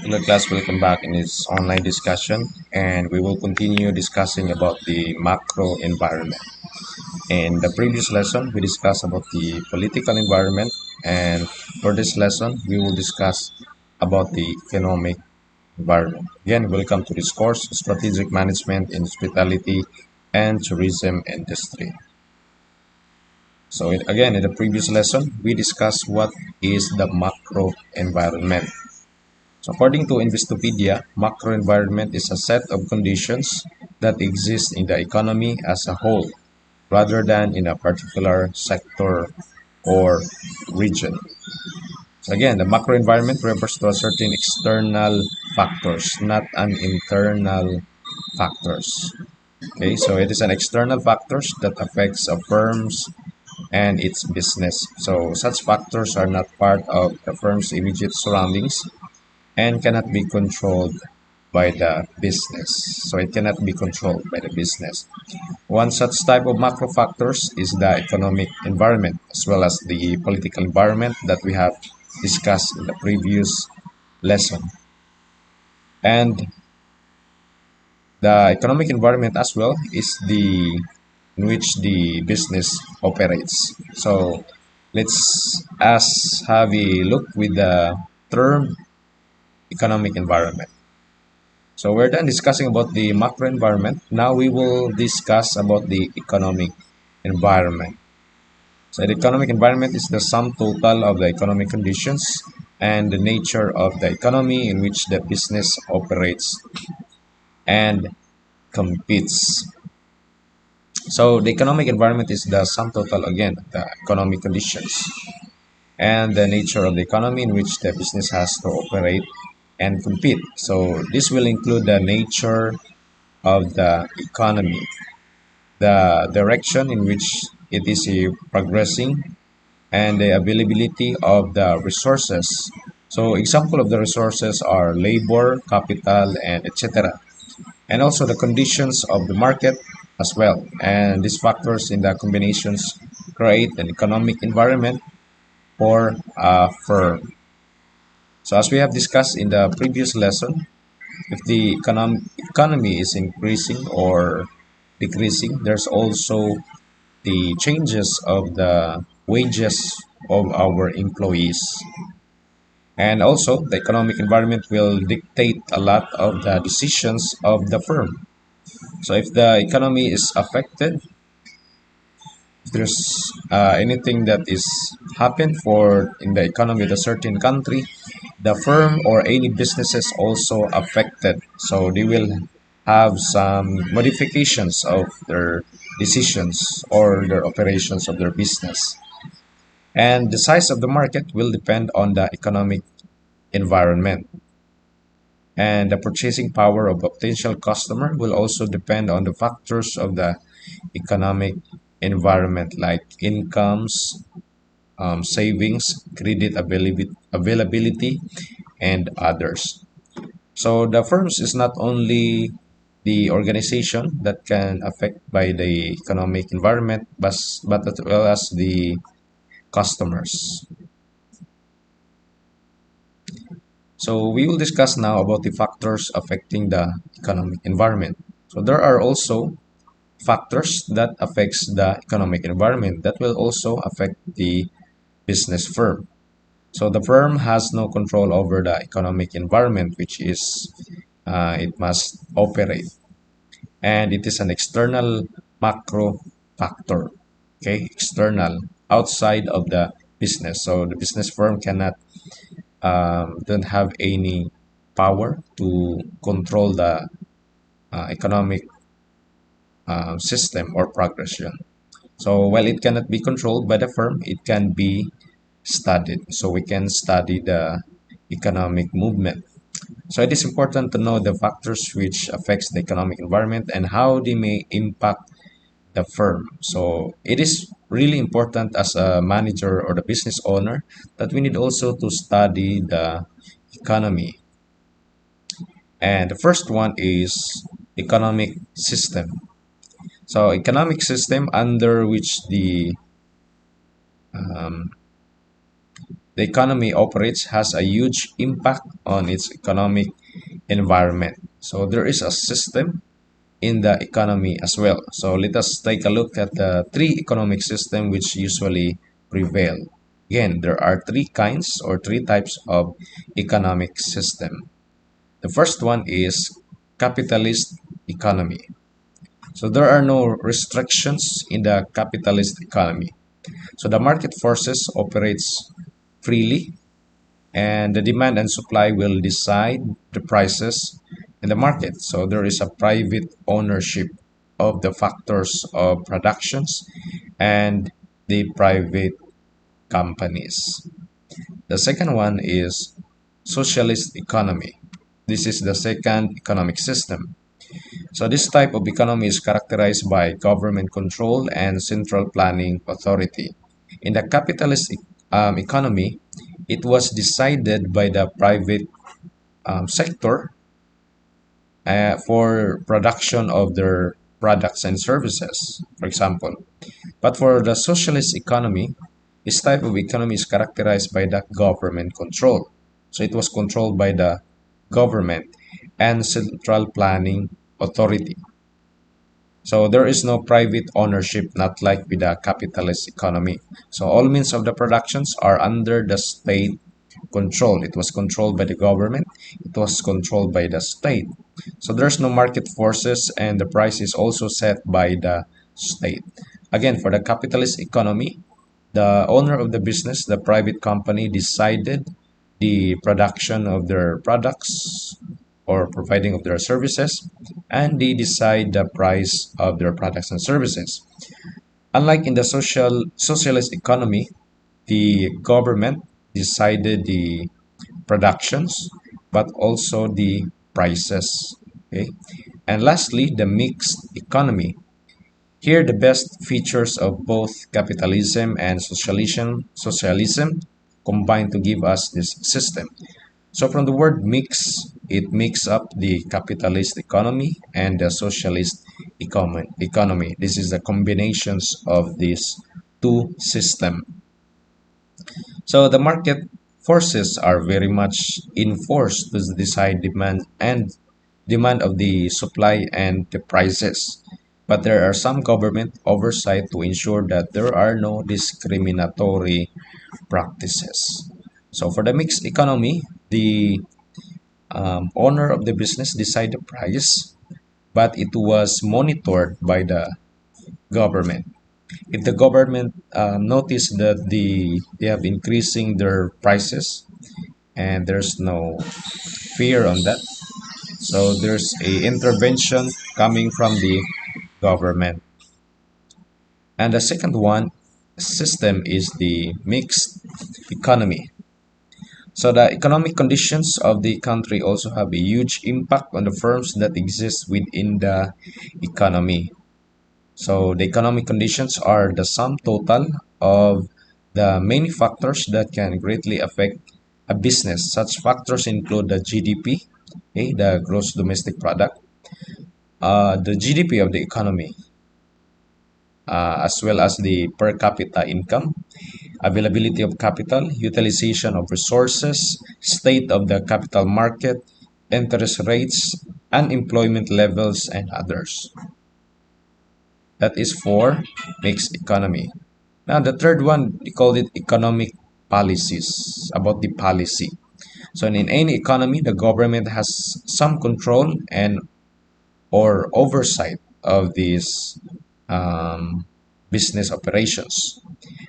Hello class, welcome back in this online discussion, and we will continue discussing about the macro environment. In the previous lesson, we discussed about the political environment, and for this lesson, we will discuss about the economic environment. Again, welcome to this course, Strategic Management in Hospitality and Tourism Industry. So again, in the previous lesson, we discussed what is the macro environment. So according to Investopedia, macro environment is a set of conditions that exist in the economy as a whole, rather than in a particular sector or region. So again, the macro environment refers to a certain external factors, not an internal factors. Okay, so it is an external factors that affects a firm's and its business. So such factors are not part of the firm's immediate surroundings and cannot be controlled by the business. So it cannot be controlled by the business. One such type of macro factors is the economic environment as well as the political environment that we have discussed in the previous lesson. And the economic environment as well is the in which the business operates. So let's us have a look with the term economic environment. So we're done discussing about the macro environment. Now we will discuss about the economic environment. So the economic environment is the sum total of the economic conditions and the nature of the economy in which the business operates and competes. So the economic environment is the sum total again of the economic conditions and the nature of the economy in which the business has to operate and compete. So this will include the nature of the economy, the direction in which it is progressing, and the availability of the resources. So example of the resources are labor, capital, and etc. And also the conditions of the market as well. And these factors in the combinations create an economic environment for a firm. So as we have discussed in the previous lesson, if the economy is increasing or decreasing, there's also the changes of the wages of our employees. And also, the economic environment will dictate a lot of the decisions of the firm. So, if the economy is affected, if there's anything that is happened for in the economy of a certain country, the firm or any businesses also affected. So, they will have some modifications of their decisions or their operations of their business. And the size of the market will depend on the economic environment. And the purchasing power of a potential customer will also depend on the factors of the economic environment like incomes, savings, credit availability, and others. So the firms is not only the organization that can affect by the economic environment, but as well as the customers. So we will discuss now about the factors affecting the economic environment. So there are also factors that affects the economic environment that will also affect the business firm. So the firm has no control over the economic environment, which is it must operate, and it is an external macro factor. Okay, external outside of the business. So the business firm cannot don't have any power to control the economic system or progression. So while it cannot be controlled by the firm, it can be studied. So we can study the economic movement. So it is important to know the factors which affects the economic environment and how they may impact the firm. So it is really important as a manager or the business owner that we need also to study the economy. And the first one is economic system. So economic system under which um, the economy operates has a huge impact on its economic environment. So there is a system in the economy as well. So let us take a look at the three economic systems which usually prevail. Again, there are three kinds or three types of economic system. The first one is capitalist economy. So there are no restrictions in the capitalist economy. So the market forces operates freely and the demand and supply will decide the prices in the market. So there is a private ownership of the factors of productions and the private companies. The second one is socialist economy. This is the second economic system. So this type of economy is characterized by government control and central planning authority. In the capitalist economy, it was decided by the private sector for production of their products and services, for example. But for the socialist economy, this type of economy is characterized by the government control. So it was controlled by the government and central planning authority. So there is no private ownership, not like with the capitalist economy. So all means of the productions are under the state control. It was controlled by the government. It was controlled by the state. So there's no market forces and the price is also set by the state. Again, for the capitalist economy, the owner of the business, the private company, decided the production of their products or providing of their services, and they decide the price of their products and services. Unlike in the socialist economy, the government decided the productions, but also the prices. Okay, and lastly, the mixed economy. Here, the best features of both capitalism and socialism combine to give us this system. So from the word mix, it makes up the capitalist economy and the socialist economy. This is the combinations of these two systems. So the market forces are very much enforced to decide demand of the supply and the prices. But there are some government oversight to ensure that there are no discriminatory practices. So for the mixed economy, the owner of the business decide the price, but it was monitored by the government. If the government noticed that they have increasing their prices and there's no fear on that, so there's a intervention coming from the government. And the second one system is the mixed economy. So the economic conditions of the country also have a huge impact on the firms that exist within the economy. So the economic conditions are the sum total of the many factors that can greatly affect a business. Such factors include the GDP, okay, the gross domestic product, the GDP of the economy, as well as the per capita income, availability of capital, utilization of resources, state of the capital market, interest rates, unemployment levels, and others. That is for mixed economy. Now, the third one, we call it economic policies, about the policy. So in any economy, the government has some control and or oversight of these business operations.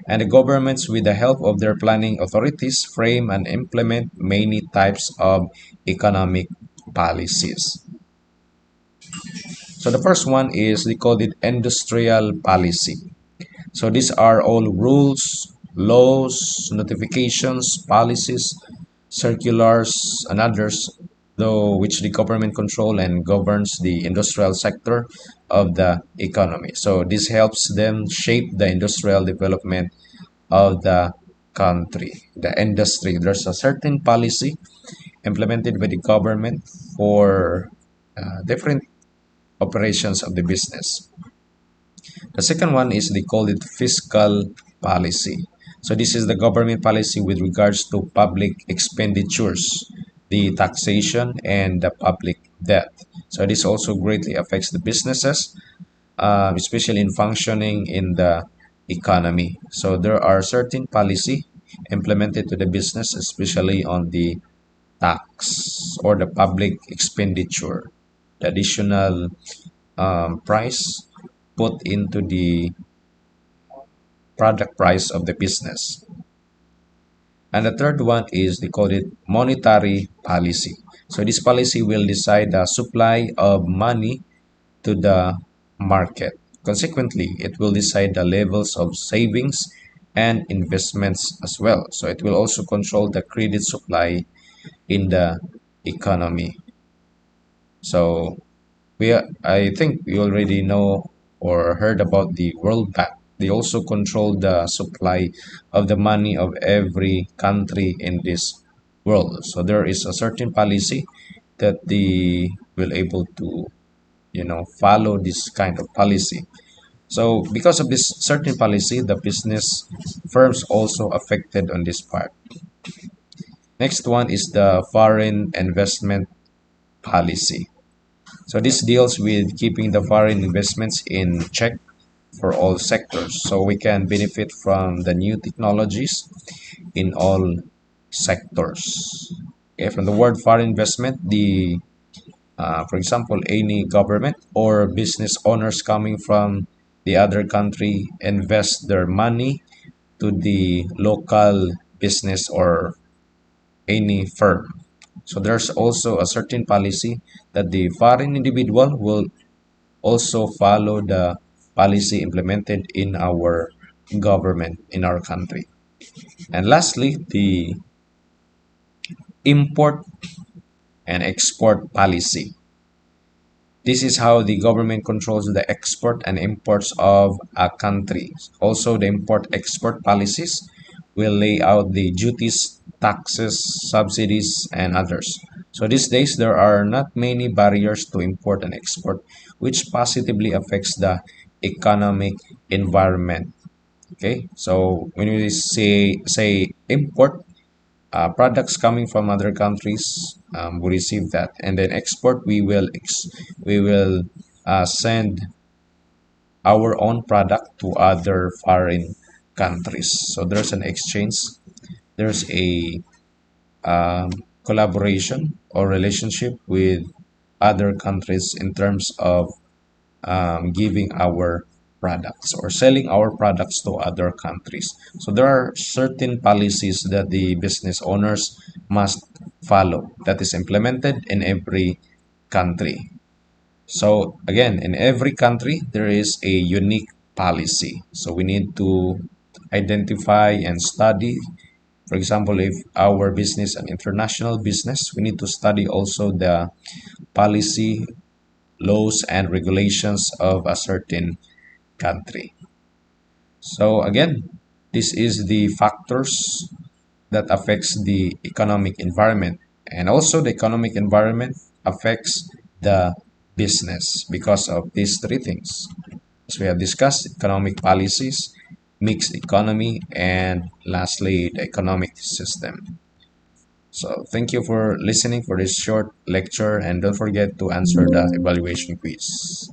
And the governments, with the help of their planning authorities, frame and implement many types of economic policies. So the first one is they call it industrial policy. So these are all rules, laws, notifications, policies, circulars, and others, though which the government control and governs the industrial sector of the economy. So this helps them shape the industrial development of the country, the industry. There's a certain policy implemented by the government for different operations of the business. The second one is they call it fiscal policy. So this is the government policy with regards to public expenditures, the taxation, and the public debt. So this also greatly affects the businesses, especially in functioning in the economy. So there are certain policy implemented to the business, especially on the tax or the public expenditure, the additional price put into the product price of the business. And the third one is they call it monetary policy. So this policy will decide the supply of money to the market. Consequently, it will decide the levels of savings and investments as well. So it will also control the credit supply in the economy. So I think we already know or heard about the World Bank. They also control the supply of the money of every country in this world. So there is a certain policy that they will able to, follow this kind of policy. So because of this certain policy, the business firms also affected on this part. Next one is the foreign investment policy. So this deals with keeping the foreign investments in check for all sectors so we can benefit from the new technologies in all sectors. Okay, from the word foreign investment, for example, any government or business owners coming from the other country invest their money to the local business or any firm. So there's also a certain policy that the foreign individual will also follow the policy implemented in our government in our country. And lastly, the import and export policy. This is how the government controls the export and imports of a country. Also, the import-export policies will lay out the duties, taxes, subsidies, and others. So these days, there are not many barriers to import and export, which positively affects the economic environment. Okay, so when we say import, products coming from other countries, we receive that, and then export, we will send our own product to other foreign countries. So there's an exchange, there's a collaboration or relationship with other countries in terms of giving our products or selling our products to other countries. So there are certain policies that the business owners must follow that is implemented in every country. So again, in every country, there is a unique policy. So we need to identify and study. For example, if our business an international business, we need to study also the policy, laws, and regulations of a certain country. So again, this is the factors that affects the economic environment, and also the economic environment affects the business because of these three things. As we have discussed, economic policies, mixed economy, and lastly, the economic system. So thank you for listening for this short lecture, and don't forget to answer the evaluation quiz.